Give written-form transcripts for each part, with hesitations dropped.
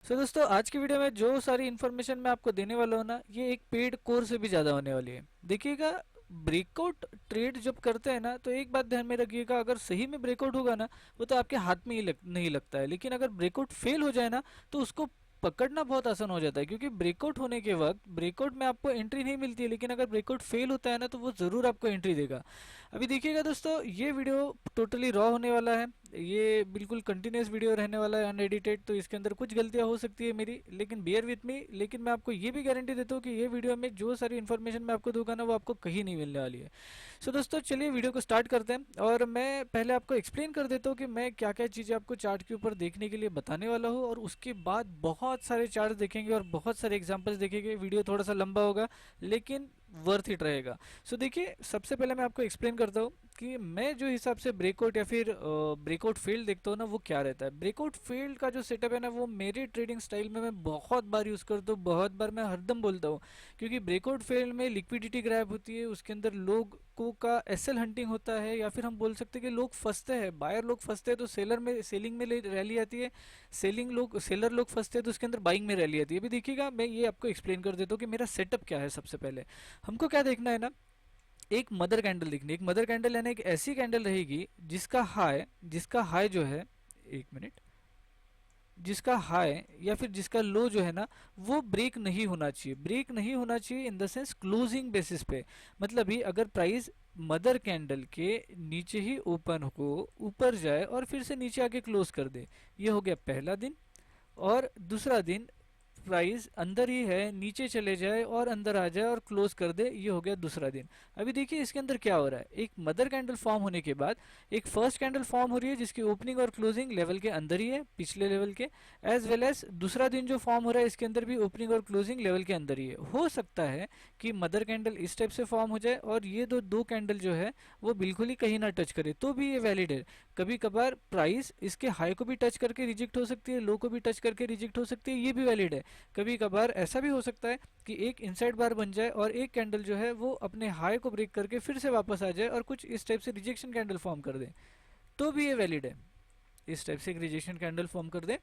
दोस्तों, आज की वीडियो में जो सारी इन्फॉर्मेशन मैं आपको देने वाला हूँ ना, ये एक पेड कोर्स से भी ज़्यादा होने वाली है। देखिएगा, ब्रेकआउट ट्रेड जब करते हैं ना, तो एक बात ध्यान में रखिएगा, अगर सही में ब्रेकआउट होगा ना, वो तो आपके हाथ में ही नहीं लगता है। लेकिन अगर ब्रेकआउट फेल हो जाए ना, तो उसको पकड़ना बहुत आसान हो जाता है, क्योंकि ब्रेकआउट होने के वक्त ब्रेकआउट में आपको एंट्री नहीं मिलती है, लेकिन अगर ब्रेकआउट फेल होता है ना, तो वो ज़रूर आपको एंट्री देगा। अभी देखिएगा दोस्तों, ये वीडियो टोटली रॉ होने वाला है। ये बिल्कुल कंटिन्यूस वीडियो रहने वाला है, अनएडिटेड, तो इसके अंदर कुछ गलतियां हो सकती है मेरी, लेकिन बियर विथ मी। लेकिन मैं आपको ये भी गारंटी देता हूँ कि ये वीडियो में जो सारी इन्फॉर्मेशन मैं आपको दूंगा ना, वो आपको कहीं नहीं मिलने वाली है। दोस्तों, चलिए वीडियो को स्टार्ट करते हैं, और मैं पहले आपको एक्सप्लेन कर देता हूँ कि मैं क्या क्या चीज़ें आपको चार्ट के ऊपर देखने के लिए बताने वाला हूँ, और उसके बाद बहुत सारे चार्ट देखेंगे और बहुत सारे एग्जाम्पल्स देखेंगे। वीडियो थोड़ा सा लंबा होगा, लेकिन वर्थ इट रहेगा। देखिए, सबसे पहले मैं आपको एक्सप्लेन करता हूँ कि मैं जो हिसाब से ब्रेकआउट या फिर ब्रेकआउट फील्ड देखता हूँ ना, वो क्या रहता है। ब्रेकआउट फील्ड का जो सेटअप है ना, वो मेरे ट्रेडिंग स्टाइल में मैं बहुत बार यूज़ करता हूँ, बहुत बार मैं हरदम बोलता हूँ। क्योंकि ब्रेकआउट फील्ड में लिक्विडिटी ग्रैब होती है, उसके अंदर लोगों का एसएल हंटिंग होता है, या फिर हम बोल सकते हैं कि लोग फंसते हैं, बायर लोग फंसते हैं तो सेलर में सेलिंग में रैली आती है, सेलर लोग फंसते हैं तो उसके अंदर बाइंग में रैली आती है। अभी देखिएगा, मैं ये आपको एक्सप्लेन कर देता हूँ कि मेरा सेटअप क्या है। सबसे पहले हमको क्या देखना है ना, एक मदर कैंडल दिखनी। एक मदर कैंडल यानी एक ऐसी कैंडल रहेगी जिसका हाई जो है, एक मिनट, जिसका हाई या फिर जिसका लो जो है ना, वो ब्रेक नहीं होना चाहिए। ब्रेक नहीं होना चाहिए in the sense closing basis पे। मतलब ही अगर प्राइस मदर कैंडल के नीचे ही ओपन हो, ऊपर जाए और फिर से नीचे आके क्लोज कर दे, ये हो गया पहला दिन। और दूसरा दिन प्राइस अंदर ही है, नीचे चले जाए और अंदर आ जाए और क्लोज कर दे, ये हो गया दूसरा दिन। अभी देखिए इसके अंदर क्या हो रहा है। एक मदर कैंडल फॉर्म होने के बाद एक फर्स्ट कैंडल फॉर्म हो रही है, जिसकी ओपनिंग और क्लोजिंग लेवल के अंदर ही है, पिछले लेवल के। एज वेल एज दूसरा दिन जो फॉर्म हो रहा है, इसके अंदर भी ओपनिंग और क्लोजिंग लेवल के अंदर ही है। हो सकता है कि मदर कैंडल इस टाइप से फॉर्म हो जाए और ये दो कैंडल जो है वो बिल्कुल ही कहीं ना टच करे, तो भी ये वैलिड है। कभी कभार प्राइस इसके हाई को भी टच करके रिजेक्ट हो सकती है, लो को भी टच करके रिजेक्ट हो सकती है, ये भी वैलिड है। कभी कभार ऐसा भी हो सकता है कि एक इनसाइड बार बन जाए और एक कैंडल जो है वो अपने हाई को ब्रेक करके फिर से वापस आ जाए और कुछ इस टाइप से रिजेक्शन कैंडल फॉर्म कर दे, तो भी ये वैलिड है। इस टाइप से एक रिजेक्शन कैंडल फॉर्म कर दे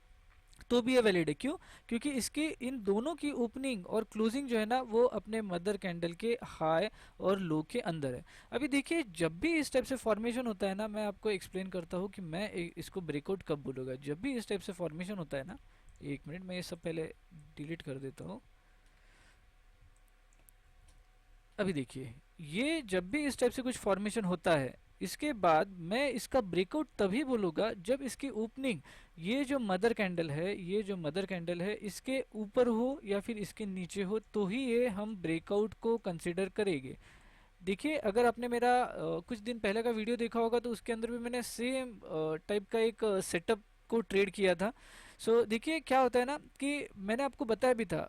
तो भी ये वैलिड है। क्यों? क्योंकि इसकी इन दोनों की ओपनिंग और क्लोजिंग जो है ना, वो अपने मदर कैंडल के हाई और लो के अंदर है। अभी देखिए, जब भी इस टाइप से फॉर्मेशन होता है ना, मैं आपको एक्सप्लेन करता हूँ कि मैं इसको ब्रेकआउट कब बोलूँगा। जब भी इस टाइप से फॉर्मेशन होता है ना, एक मिनट, मैं ये सब पहले डिलीट कर देता हूँ। अभी देखिए, ये जब भी इस टाइप से कुछ फॉर्मेशन होता है, इसके बाद मैं इसका ब्रेकआउट तभी बोलूँगा जब इसकी ओपनिंग, ये जो मदर कैंडल है इसके ऊपर हो या फिर इसके नीचे हो, तो ही ये हम ब्रेकआउट को कंसिडर करेंगे। देखिए, अगर आपने मेरा कुछ दिन पहले का वीडियो देखा होगा, तो उसके अंदर भी मैंने सेम टाइप का एक सेटअप को ट्रेड किया था। देखिए क्या होता है ना, कि मैंने आपको बताया भी था,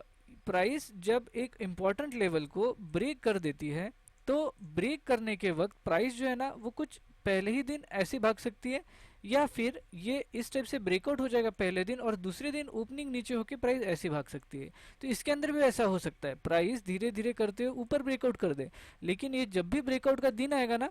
प्राइस जब एक इम्पॉर्टेंट लेवल को ब्रेक कर देती है, तो ब्रेक करने के वक्त प्राइस जो है ना, वो कुछ पहले ही दिन ऐसे भाग सकती है, या फिर ये इस टाइप से ब्रेकआउट हो जाएगा पहले दिन और दूसरे दिन ओपनिंग नीचे होकर प्राइस ऐसे भाग सकती है। तो इसके अंदर भी ऐसा हो सकता है, प्राइस धीरे धीरे करते हुए ऊपर ब्रेकआउट कर दे, लेकिन ये जब भी ब्रेकआउट का दिन आएगा ना,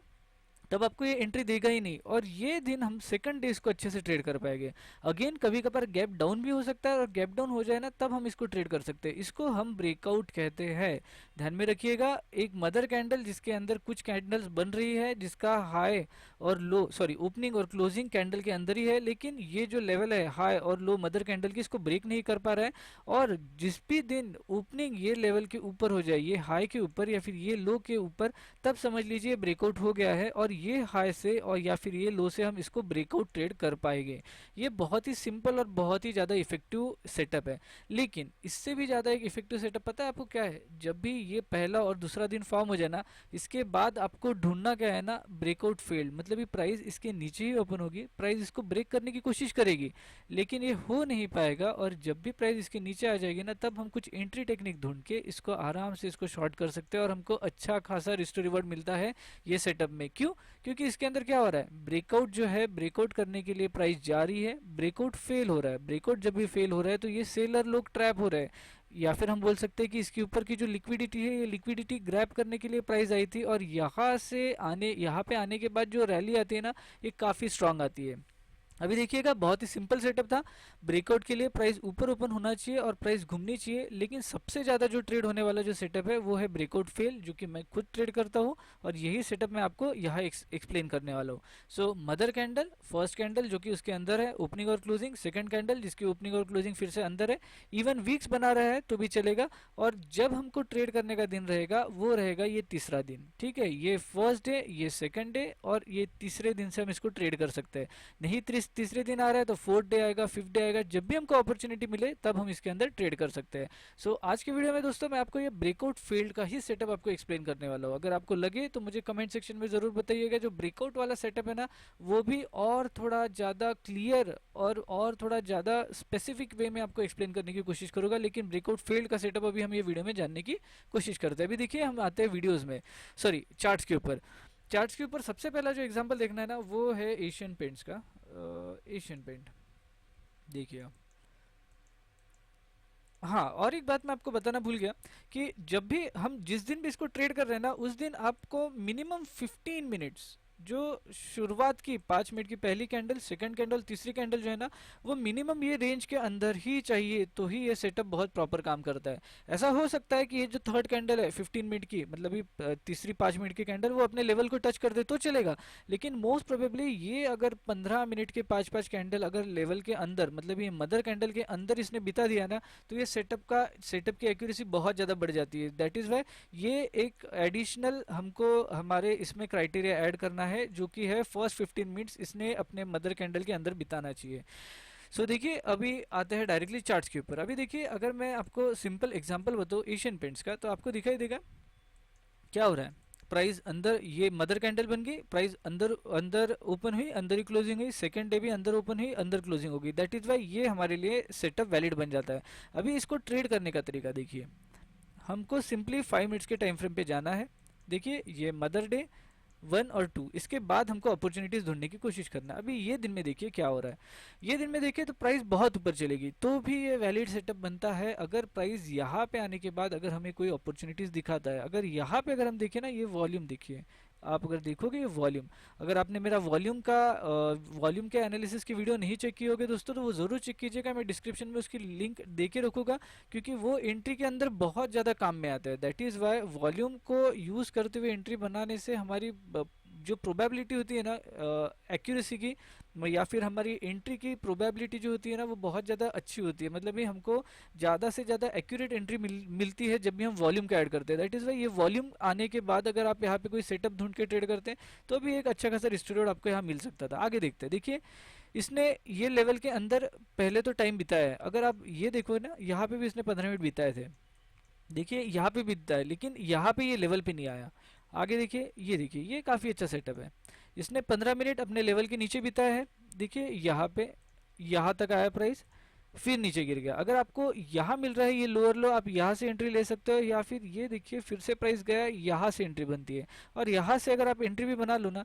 तब आपको ये एंट्री देगा ही नहीं, और ये दिन हम सेकंड डे इसको अच्छे से ट्रेड कर पाएंगे। अगेन कभी कभार गैप डाउन भी हो सकता है, और गैप डाउन हो जाए ना, तब हम इसको ट्रेड कर सकते हैं। इसको हम ब्रेकआउट कहते हैं। ध्यान में रखिएगा, एक मदर कैंडल जिसके अंदर कुछ कैंडल्स बन रही है, जिसका हाई और लो, सॉरी, ओपनिंग और क्लोजिंग कैंडल के अंदर ही है, लेकिन ये जो लेवल है हाई और लो मदर कैंडल की, इसको ब्रेक नहीं कर पा रहा है। और जिस भी दिन ओपनिंग ये लेवल के ऊपर हो जाए, ये हाई के ऊपर या फिर ये लो के ऊपर, तब समझ लीजिए ब्रेकआउट हो गया है, और ये हाई से और या फिर ये लो से हम इसको ब्रेकआउट ट्रेड कर पाएंगे। ये बहुत ही सिंपल और बहुत ही ज़्यादा इफेक्टिव सेटअप है। लेकिन इससे भी ज़्यादा एक इफेक्टिव सेटअप पता है आपको क्या है? जब भी ये पहला और दूसरा दिन फॉर्म हो जाए ना, इसके बाद आपको ढूंढना क्या है ना, ब्रेकआउट फेल्ड। मतलब ये प्राइस इसके नीचे ही ओपन होगी, प्राइस इसको ब्रेक करने की कोशिश करेगी, लेकिन ये हो नहीं पाएगा, और जब भी प्राइस इसके नीचे आ जाएगी ना, तब हम कुछ एंट्री टेक्निक ढूंढ के इसको आराम से इसको शॉर्ट कर सकते हैं, और हमको अच्छा खासा रिस्टो रिवॉर्ड मिलता है ये सेटअप में। क्यों? क्योंकि इसके अंदर क्या हो रहा है, ब्रेकआउट जो है, ब्रेकआउट करने के लिए प्राइस जा रही है, ब्रेकआउट फेल हो रहा है। ब्रेकआउट जब भी फेल हो रहा है, तो ये सेलर लोग ट्रैप हो रहे हैं, या फिर हम बोल सकते हैं कि इसके ऊपर की जो लिक्विडिटी है, ये लिक्विडिटी ग्रैब करने के लिए प्राइस आई थी, और यहाँ पे आने के बाद जो रैली आती है ना, ये काफ़ी स्ट्रांग आती है। अभी देखिएगा बहुत ही सिंपल सेटअप था। ब्रेकआउट के लिए प्राइस ऊपर ओपन होना चाहिए और प्राइस घूमनी चाहिए, लेकिन सबसे ज़्यादा जो ट्रेड होने वाला जो सेटअप है वो है ब्रेकआउट फेल, जो कि मैं खुद ट्रेड करता हूँ और यही सेटअप मैं आपको यहाँ एक्सप्लेन करने वाला हूँ। सो मदर कैंडल, फर्स्ट कैंडल जो कि उसके अंदर है ओपनिंग और क्लोजिंग, सेकंड कैंडल जिसकी ओपनिंग और क्लोजिंग फिर से अंदर है, इवन वीक्स बना रहा है तो भी चलेगा। और जब हमको ट्रेड करने का दिन रहेगा वो रहेगा ये तीसरा दिन, ठीक है। ये फर्स्ट डे, ये सेकंड डे और ये तीसरे दिन से हम इसको ट्रेड कर सकते हैं। नहीं तीसरे दिन आ रहा है तो फोर्थ डे आएगा, फिफ्थ डे आएगा, जब भी हमको अपॉर्चुनिटी मिले तब हम इसके अंदर ट्रेड कर सकते हैं। सो आज की वीडियो में दोस्तों मैं आपको ये ब्रेकआउट फील्ड का ही सेटअप आपको एक्सप्लेन करने वाला हूँ। अगर आपको लगे तो मुझे कमेंट सेक्शन में जरूर बताइएगा। जो ब्रेकआउट वाला सेटअप है ना, वो भी और थोड़ा ज़्यादा क्लियर और थोड़ा ज़्यादा स्पेसिफिक वे में आपको एक्सप्लेन करने की कोशिश करूँगा, लेकिन ब्रेकआउट फील्ड का सेटअप अभी हम ये वीडियो में जानने की कोशिश करते हैं। अभी देखिए हम आते हैं वीडियोज़ में, सॉरी चार्ट्स के ऊपर। चार्ट्स के ऊपर सबसे पहला जो एग्जांपल देखना है ना वो है एशियन पेंट्स का। एशियन पेंट देखिए। हाँ, और एक बात मैं आपको बताना भूल गया कि जब भी हम जिस दिन भी इसको ट्रेड कर रहे हैं ना, उस दिन आपको मिनिमम 15 मिनट्स, जो शुरुआत की 5 मिनट की पहली कैंडल, सेकंड कैंडल, तीसरी कैंडल जो है ना, वो मिनिमम ये रेंज के अंदर ही चाहिए, तो ही ये सेटअप बहुत प्रॉपर काम करता है। ऐसा हो सकता है कि ये जो थर्ड कैंडल है 15 मिनट की, मतलब ये तीसरी 5 मिनट की कैंडल, वो अपने लेवल को टच कर दे तो चलेगा, लेकिन मोस्ट प्रोबेबली ये अगर 15 मिनट के 5-5 कैंडल अगर लेवल के अंदर, मतलब ये मदर कैंडल के अंदर इसने बिता दिया ना, तो ये सेटअप की एक्यूरेसी बहुत ज़्यादा बढ़ जाती है। दैट इज़ वाई ये एक एडिशनल हमको हमारे इसमें क्राइटेरिया ऐड करना है, जो कि है फर्स्ट 15 मिनट्स इसने अपने मदर कैंडल के अंदर बिताना चाहिए। सो देखिए अभी आते हैं डायरेक्टली चार्ट्स के ऊपर। अभी देखिए अगर मैं आपको सिंपल एग्जांपल बताऊँ एशियन पेंट्स का, तो आपको दिखाई देगा क्या हो रहा है। प्राइस अंदर, ये मदर कैंडल बन गई, प्राइस अंदर अंदर ओपन हुई, अंदर ही क्लोजिंग हुई, सेकंड डे भी अंदर ओपन हुई, अंदर क्लोजिंग होगी। दैट इज वाई ये हमारे लिए सेटअप वैलिड बन जाता है। अभी इसको ट्रेड करने का तरीका देखिए। हमको सिंपली 5 मिनट्स के टाइम फ्रेम पे जाना है। देखिए ये मदर डे 1 और 2, इसके बाद हमको अपॉर्चुनिटीज ढूंढने की कोशिश करना है। अभी ये दिन में देखिए क्या हो रहा है। ये दिन में देखिए तो प्राइस बहुत ऊपर चलेगी, तो भी ये वैलिड सेटअप बनता है अगर प्राइस यहाँ पे आने के बाद अगर हमें कोई अपॉर्चुनिटीज दिखाता है। अगर यहाँ पे अगर हम देखें ना, ये वॉल्यूम देखिए, आप अगर देखोगे ये वॉल्यूम, अगर आपने मेरा वॉल्यूम के एनालिसिस की वीडियो नहीं चेक की होगी दोस्तों, तो वो ज़रूर चेक कीजिएगा। मैं डिस्क्रिप्शन में उसकी लिंक दे के रखूँगा, क्योंकि वो एंट्री के अंदर बहुत ज़्यादा काम में आता है। दैट इज़ वाई वॉल्यूम को यूज़ करते हुए एंट्री बनाने से हमारी जो प्रोबेबिलिटी होती है ना एक्यूरेसी की, या फिर हमारी एंट्री की प्रोबेबिलिटी जो होती है ना, वो बहुत ज़्यादा अच्छी होती है। मतलब ये हमको ज़्यादा से ज़्यादा एक्यूरेट एंट्री मिलती है जब भी हम वॉल्यूम का ऐड करते हैं। दैट इज़ वाई ये वॉल्यूम आने के बाद अगर आप यहाँ पे कोई सेटअप ढूंढ के ट्रेड करते हैं, तो भी एक अच्छा खासा रिस्टोरेड आपको यहाँ मिल सकता था। आगे देखते हैं। देखिए इसने ये लेवल के अंदर पहले तो टाइम बिताया है। अगर आप ये देखो ना, यहाँ पे भी इसने 15 मिनट बिताए थे। देखिए यहाँ पे बिता है, लेकिन यहाँ पे ये लेवल पे नहीं आया। आगे देखिए ये काफ़ी अच्छा सेटअप है। इसने 15 मिनट अपने लेवल के नीचे बिताया है। देखिए यहाँ पे, यहाँ तक आया प्राइस, फिर नीचे गिर गया। अगर आपको यहाँ मिल रहा है ये लोअर लो, आप यहाँ से एंट्री ले सकते हो, या फिर ये देखिए फिर से प्राइस गया, यहाँ से एंट्री बनती है। और यहाँ से अगर आप एंट्री भी बना लो ना,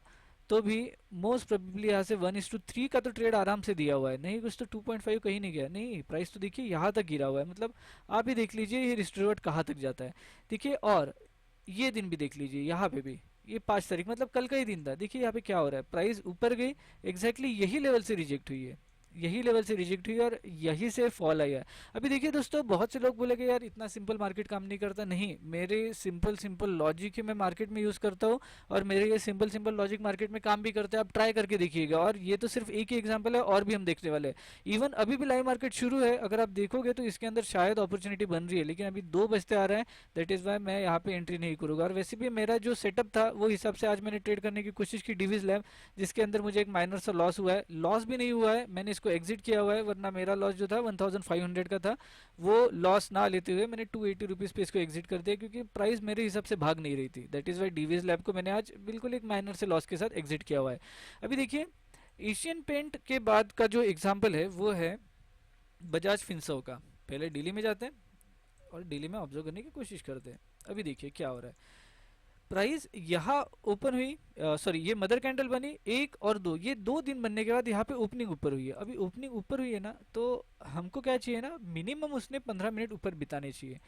तो भी मोस्ट प्रोबेबली यहाँ से 1:3 का तो ट्रेड आराम से दिया हुआ है। नहीं कुछ तो 2.5 कहीं नहीं गया। नहीं, प्राइस तो देखिए यहाँ तक गिरा हुआ है। मतलब आप ही देख लीजिए ये रिस्क रिवॉर्ड कहाँ तक जाता है। देखिए और ये दिन भी देख लीजिए, यहाँ पे भी ये 5 तारीख मतलब कल का ही दिन था। देखिए यहाँ पे क्या हो रहा है, प्राइस ऊपर गई, एग्जैक्टली यही लेवल से रिजेक्ट हुई है, यही लेवल से रिजेक्ट हुई और यही से फॉल आया है। अभी देखिए दोस्तों, बहुत से लोग बोलेंगे यार इतना सिंपल मार्केट काम नहीं करता। नहीं, मेरे सिंपल लॉजिक ही मैं मार्केट में यूज़ करता हूँ, और मेरे ये सिंपल लॉजिक मार्केट में काम भी करता है। आप ट्राई करके देखिएगा। और ये तो सिर्फ एक ही एग्जाम्पल है, और भी हम देखने वाले हैं। इवन अभी भी लाइव मार्केट शुरू है, अगर आप देखोगे तो इसके अंदर शायद अपॉर्चुनिटी बन रही है, लेकिन अभी 2 बजते आ रहे हैं। दैट इज़ वाई मैं यहाँ पे एंट्री नहीं करूँगा। और वैसे भी मेरा जो सेटअप था वो हिसाब से आज मैंने ट्रेड करने की कोशिश की डिविज लैब, जिसके अंदर मुझे एक माइनर सा लॉस हुआ है। लॉस भी नहीं हुआ है, मैंने इसको एग्जिट किया हुआ है, वरना मेरा लॉस जो था 1500 का था। वो लॉस ना लेते हुए मैंने 280 रुपीज़ पे इसको एग्जिट कर दिया, क्योंकि प्राइस मेरे हिसाब से भाग नहीं रही थी। That is why DVS lab को मैंने आज बिल्कुल एक माइनर से लॉस के साथ एग्जिट किया हुआ है। अभी देखिए एशियन पेंट के बाद का जो एग्जाम्पल है वो है बजाज फिनसर्व का। पहले डेली में जाते हैं और डेली में ऑब्जर्व करने की कोशिश करते हैं। अभी देखिए क्या हो रहा है। प्राइस यहाँ ओपन हुई, सॉरी ये मदर कैंडल बनी 1 और 2, ये 2 दिन बनने के बाद यहाँ पे ओपनिंग ऊपर हुई है। अभी ओपनिंग ऊपर हुई है ना, तो हमको क्या चाहिए ना, मिनिमम उसने 15 मिनट ऊपर बिताने चाहिए।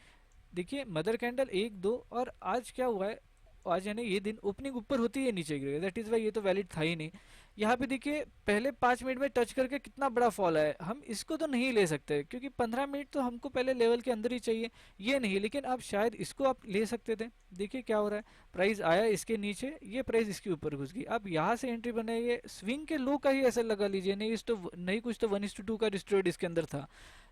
देखिए मदर कैंडल 1 2, और आज क्या हुआ है, आज यानी ये दिन ओपनिंग ऊपर होती है नीचे गिर गया। दैट इज़ वाई ये तो वैलिड था ही नहीं। यहाँ पे देखिए पहले 5 मिनट में टच करके कितना बड़ा फॉल है, हम इसको तो नहीं ले सकते क्योंकि 15 मिनट तो हमको पहले लेवल के अंदर ही चाहिए, ये नहीं, लेकिन आप शायद इसको आप ले सकते थे। देखिए क्या हो रहा है, प्राइस आया इसके नीचे, ये प्राइस इसके ऊपर घुस गई, आप यहाँ से एंट्री बनाइए, स्विंग के लो का ही ऐसा लगा लीजिए, नहीं इस तो नहीं कुछ तो 1:2 का डिस्ट्रॉयड इसके अंदर था।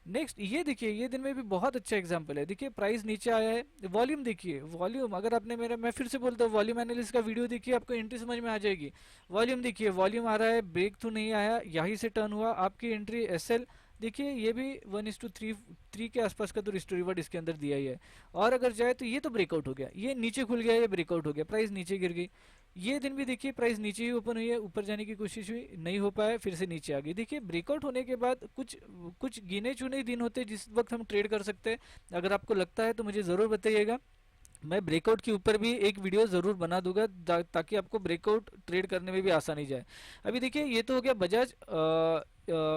नेक्स्ट ये देखिए, ये दिन में भी बहुत अच्छा एग्जांपल है, देखिए प्राइस नीचे आया है, वॉल्यूम देखिए, वॉल्यूम अगर आपने मेरा, मैं फिर से बोलता हूँ वॉल्यूम एनालिसिस का वीडियो देखिए, आपको एंट्री समझ में आ जाएगी। वॉल्यूम देखिए, वॉल्यूम आ रहा है, ब्रेक थ्रू नहीं आया, यहीं से टर्न हुआ, आपकी एंट्री एसएल देखिए, ये भी 1:3 के आसपास का तो रिवर्ट इसके अंदर दिया ही है। और अगर जाए तो ये तो ब्रेकआउट हो गया, ये नीचे खुल गया, ये ब्रेकआउट हो गया, प्राइस नीचे गिर गई। ये दिन भी देखिए प्राइस नीचे ही ओपन हुई है, ऊपर जाने की कोशिश हुई, नहीं हो पाया, फिर से नीचे आ गई। देखिए ब्रेकआउट होने के बाद कुछ कुछ गिने चुने दिन होते हैं जिस वक्त हम ट्रेड कर सकते हैं। अगर आपको लगता है तो मुझे ज़रूर बताइएगा, मैं ब्रेकआउट के ऊपर भी एक वीडियो ज़रूर बना दूंगा ताकि आपको ब्रेकआउट ट्रेड करने में भी आसानी जाए। अभी देखिए ये तो हो गया बजाज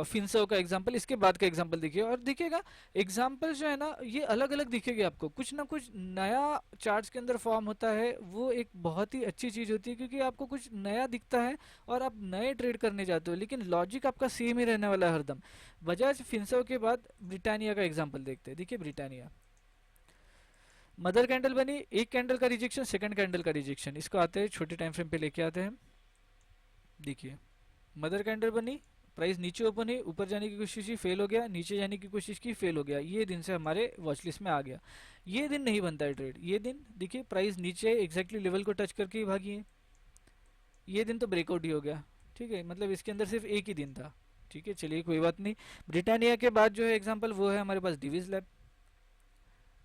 फिनसर्व का एग्जांपल, इसके बाद का एग्जांपल देखिए, और देखिएगा एग्जांपल जो है ना ये अलग अलग दिखेगा आपको, कुछ ना कुछ नया चार्ट्स के अंदर फॉर्म होता है, वो एक बहुत ही अच्छी चीज़ होती है क्योंकि आपको कुछ नया दिखता है और आप नए ट्रेड करने जाते हो, लेकिन लॉजिक आपका सेम ही रहने वाला है हरदम। बजाज फिनसर्व के बाद ब्रिटानिया का एग्जाम्पल देखते हैं। देखिए ब्रिटानिया मदर कैंडल बनी, एक कैंडल का रिजेक्शन, सेकंड कैंडल का रिजेक्शन, इसको आते हैं छोटे टाइम फ्रेम पे लेके आते हैं। देखिए मदर कैंडल बनी, प्राइस नीचे ओपन हुई, ऊपर जाने की कोशिश की, फेल हो गया, नीचे जाने की कोशिश की, फेल हो गया, ये दिन से हमारे वॉच लिस्ट में आ गया। ये दिन नहीं बनता है ट्रेड, ये दिन देखिए प्राइस नीचे एग्जैक्टली लेवल को टच करके ही भागी है, ये दिन तो ब्रेकआउट ही हो गया। ठीक है, मतलब इसके अंदर सिर्फ एक ही दिन था। ठीक है चलिए कोई बात नहीं। ब्रिटानिया के बाद जो है एग्जाम्पल वो है हमारे पास डिविज लैब।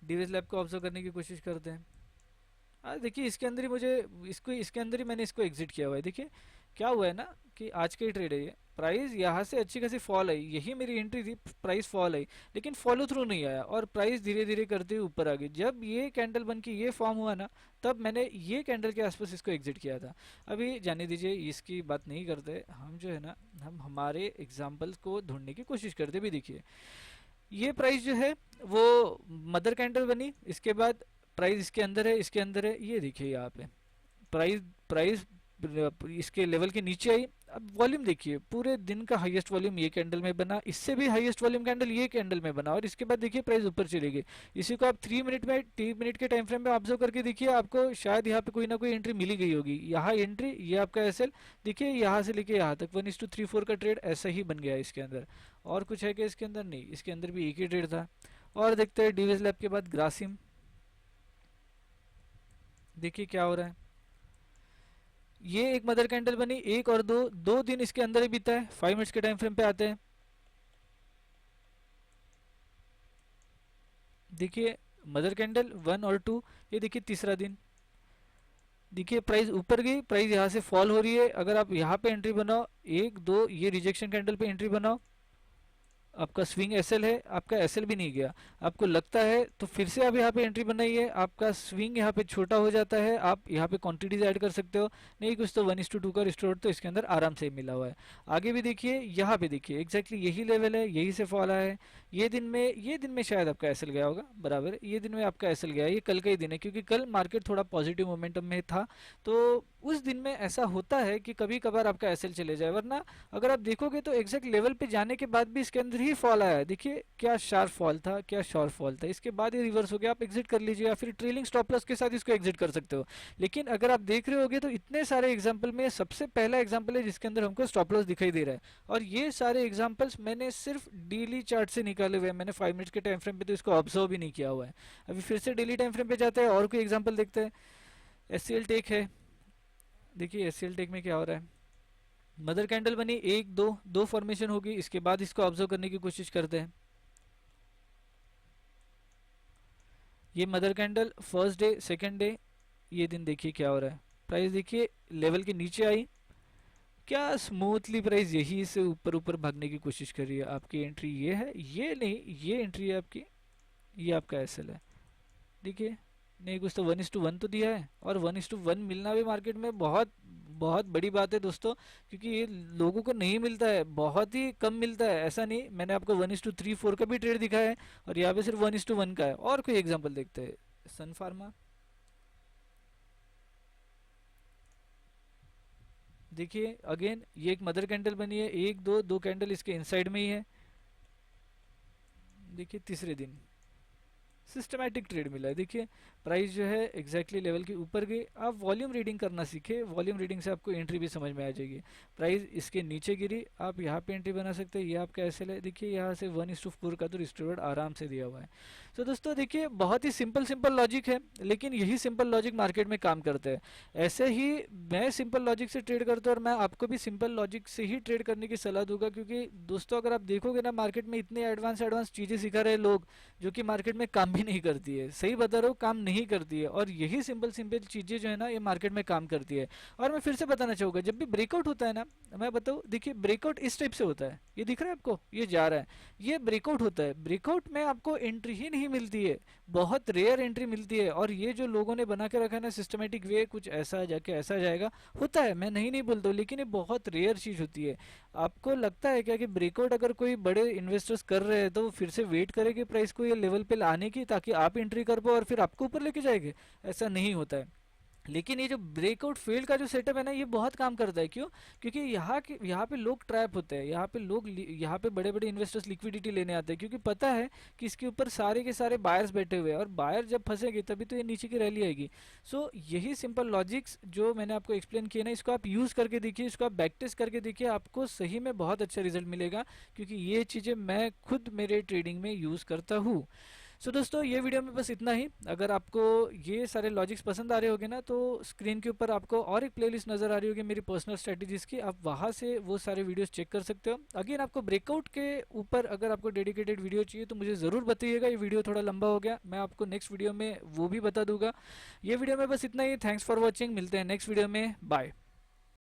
डिविज लैब को ऑब्जर्व करने की कोशिश करते हैं। देखिए इसके अंदर ही मुझे, इसको इसके अंदर ही मैंने इसको एग्जिट किया हुआ है। देखिए क्या हुआ है ना कि आज का ही ट्रेड है ये, प्राइस यहाँ से अच्छी खासी फॉल आई, यही मेरी एंट्री थी, प्राइस फॉल आई, लेकिन फॉलो थ्रू नहीं आया और प्राइस धीरे धीरे करते हुए ऊपर आ गई। जब ये कैंडल बन के ये फॉर्म हुआ ना, तब मैंने ये कैंडल के आसपास इसको एग्जिट किया था। अभी जाने दीजिए, इसकी बात नहीं करते हम, जो है ना हम हमारे एग्जाम्पल्स को ढूंढने की कोशिश करते। भी देखिए ये प्राइस जो है वो मदर कैंडल बनी, इसके बाद प्राइस इसके अंदर है, इसके अंदर है, ये देखिए यहाँ पे प्राइस प्राइस इसके लेवल के नीचे आई। अब वॉल्यूम देखिए, पूरे दिन का हाईएस्ट वॉल्यूम ये कैंडल में बना, इससे भी हाईएस्ट वॉल्यूम कैंडल ये कैंडल में बना, और इसके बाद देखिए प्राइस ऊपर चली गई। इसी को आप 3 मिनट में, 3 मिनट के टाइम फ्रेम में ऑब्जर्व करके देखिए, आपको शायद यहाँ पे कोई ना कोई एंट्री मिली गई होगी। यहाँ एंट्री, ये आपका एसएल देखिए, यहाँ से लेके यहाँ तक 1:3-4 का ट्रेड ऐसा ही बन गया है इसके अंदर। और कुछ है कि इसके अंदर नहीं, इसके अंदर भी एक ही ट्रेड था। और देखते हैं डीवीएस लैब के बाद ग्रासिम। देखिए क्या हो रहा है, ये एक मदर कैंडल बनी, एक और दो, 2 दिन इसके अंदर ही बीता है। 5 मिनट्स के टाइम फ्रेम पे आते हैं। देखिए मदर कैंडल 1 और 2, ये देखिए तीसरा दिन। देखिए प्राइस ऊपर गई, प्राइस यहाँ से फॉल हो रही है, अगर आप यहाँ पे एंट्री बनाओ, 1 2 ये रिजेक्शन कैंडल पे एंट्री बनाओ, आपका स्विंग एसएल है, आपका एसएल भी नहीं गया, आपको लगता है तो फिर से आप यहाँ पे एंट्री बनाइए, आपका स्विंग यहाँ पे छोटा हो जाता है, आप यहाँ पे क्वांटिटीज ऐड कर सकते हो। नहीं कुछ तो 1:2 का रिस्टोर तो इसके अंदर आराम से मिला हुआ है। आगे भी देखिए, यहाँ पे देखिए एग्जैक्टली यही लेवल है, यही से फॉल आया है। ये दिन में शायद आपका एसएल गया होगा, बराबर ये दिन में आपका एसएल गया है, ये कल का ही दिन है क्योंकि कल मार्केट थोड़ा पॉजिटिव मोमेंटम में था, तो उस दिन में ऐसा होता है कि कभी कभार आपका एसएल चले जाए, वरना अगर आप देखोगे तो एग्जैक्ट लेवल पे जाने के बाद भी इसके अंदर ही फॉल आया है। देखिए क्या शार्प फॉल था, क्या शॉर्ट फॉल था, इसके बाद ही रिवर्स हो गया, आप एग्जिट कर लीजिए या फिर ट्रेलिंग स्टॉप लॉस के साथ इसको एग्जिट कर सकते हो। लेकिन अगर आप देख रहे होगे तो इतने सारे एग्जाम्पल में सबसे पहला एग्जाम्पल है जिसके अंदर हमको स्टॉप लॉस दिखाई दे रहा है, और ये सारे एग्जाम्पल्स मैंने सिर्फ डेली चार्ट से निकाले हुए हैं, मैंने 5 मिनट्स के टाइम फ्रेम पे तो इसको ऑब्जर्व भी नहीं किया हुआ है। अभी फिर से डेली टाइम फ्रेम पे जाते हैं और कोई एग्जाम्पल देखते हैं। एस टेक है, देखिए एस टेक में क्या हो रहा है, मदर कैंडल बनी, 1 2 फॉर्मेशन होगी, इसके बाद इसको ऑब्जर्व करने की कोशिश करते हैं। ये mother candle first day, second day, ये दिन देखिए क्या हो रहा है, प्राइस देखिए लेवल के नीचे आई, क्या स्मूथली प्राइस यही से ऊपर ऊपर भागने की कोशिश कर रही है। आपकी एंट्री ये है, ये नहीं, ये एंट्री है आपकी, ये आपका एसएल है। देखिए नहीं कुछ तो 1:1 तो दिया है, और 1:1 मिलना भी मार्केट में बहुत बहुत बड़ी बात है दोस्तों, क्योंकि ये लोगों को नहीं मिलता है, बहुत ही कम मिलता है। ऐसा नहीं, मैंने आपको 1:3-4 का भी ट्रेड दिखाया है, और यहाँ पे सिर्फ 1:1 का है। और कोई एग्जांपल देखते हैं, सन फार्मा। देखिए अगेन ये एक मदर कैंडल बनी है, एक दो दो कैंडल इसके इनसाइड में ही है। देखिए तीसरे दिन सिस्टमैटिक ट्रेड मिला है। देखिए प्राइस जो है एग्जैक्टली लेवल के ऊपर गई। आप वॉल्यूम रीडिंग करना सीखे, वॉल्यूम रीडिंग से आपको एंट्री भी समझ में आ जाएगी। प्राइस इसके नीचे गिरी, आप यहाँ पे एंट्री बना सकते हैं। ये आपका एसएल है, देखिए यहाँ से 1:4 का तो रिस्टोर्ड आराम से दिया हुआ है। तो दोस्तों देखिए बहुत ही सिंपल सिंपल लॉजिक है, लेकिन यही सिंपल लॉजिक मार्केट में काम करते हैं। ऐसे ही मैं सिंपल लॉजिक से ट्रेड करता हूँ और मैं आपको भी सिंपल लॉजिक से ही ट्रेड करने की सलाह दूंगा, क्योंकि दोस्तों अगर आप देखोगे ना मार्केट में इतने एडवांस एडवांस चीज़ें सिखा रहे हैं लोग, जो कि मार्केट में काम भी नहीं करती है। सही बता रहा हूँ, काम नहीं करती है। और यही सिंपल सिंपल चीज़ें जो है ना ये मार्केट में काम करती है। और मैं फिर से बताना चाहूँगा, जब भी ब्रेकआउट होता है ना, मैं बताऊँ देखिए ब्रेकआउट इस टाइप से होता है, ये दिख रहा है आपको, ये जा रहा है, ये ब्रेकआउट होता है। ब्रेकआउट में आपको एंट्री ही नहीं मिलती है, बहुत रेयर एंट्री मिलती है। और ये जो लोगों ने बना के रखा है ना सिस्टमेटिक वे, कुछ ऐसा जाके ऐसा जाएगा, होता है, मैं नहीं बोलता हूँ, लेकिन ये बहुत रेयर चीज़ होती है। आपको लगता है क्या कि ब्रेकआउट अगर कोई बड़े इन्वेस्टर्स कर रहे हैं तो वो फिर से वेट करेंगे प्राइस को ये लेवल पे लाने की, ताकि आप एंट्री कर पाओ और फिर आपको ऊपर लेके जाएंगे? ऐसा नहीं होता है। लेकिन ये जो ब्रेकआउट फेल का जो सेटअप है ना, ये बहुत काम करता है। क्यों? क्योंकि यहाँ पे लोग ट्रैप होते हैं, यहाँ पे लोग यहाँ पे बड़े बड़े इन्वेस्टर्स लिक्विडिटी लेने आते हैं, क्योंकि पता है कि इसके ऊपर सारे के सारे बायर्स बैठे हुए हैं, और बायर जब फंसेंगे तभी तो ये नीचे की रैली आएगी। सो यही सिंपल लॉजिक्स जो मैंने आपको एक्सप्लेन किए ना, इसको आप यूज़ करके देखिए, इसको आप बैक टेस्ट करके देखिए, आपको सही में बहुत अच्छा रिजल्ट मिलेगा, क्योंकि ये चीज़ें मैं खुद मेरे ट्रेडिंग में यूज़ करता हूँ। सो दोस्तों ये वीडियो में बस इतना ही। अगर आपको ये सारे लॉजिक्स पसंद आ रहे होंगे ना, तो स्क्रीन के ऊपर आपको और एक प्लेलिस्ट नज़र आ रही होगी मेरी पर्सनल स्ट्रेटजीज़ की, आप वहाँ से वो सारे वीडियोस चेक कर सकते हो। अगेन आपको ब्रेकआउट के ऊपर अगर आपको डेडिकेटेड वीडियो चाहिए तो मुझे ज़रूर बताइएगा। ये वीडियो थोड़ा लंबा हो गया, मैं आपको नेक्स्ट वीडियो में वो भी बता दूंगा। ये वीडियो में बस इतना ही। थैंक्स फॉर वॉचिंग, मिलते हैं नेक्स्ट वीडियो में, बाय।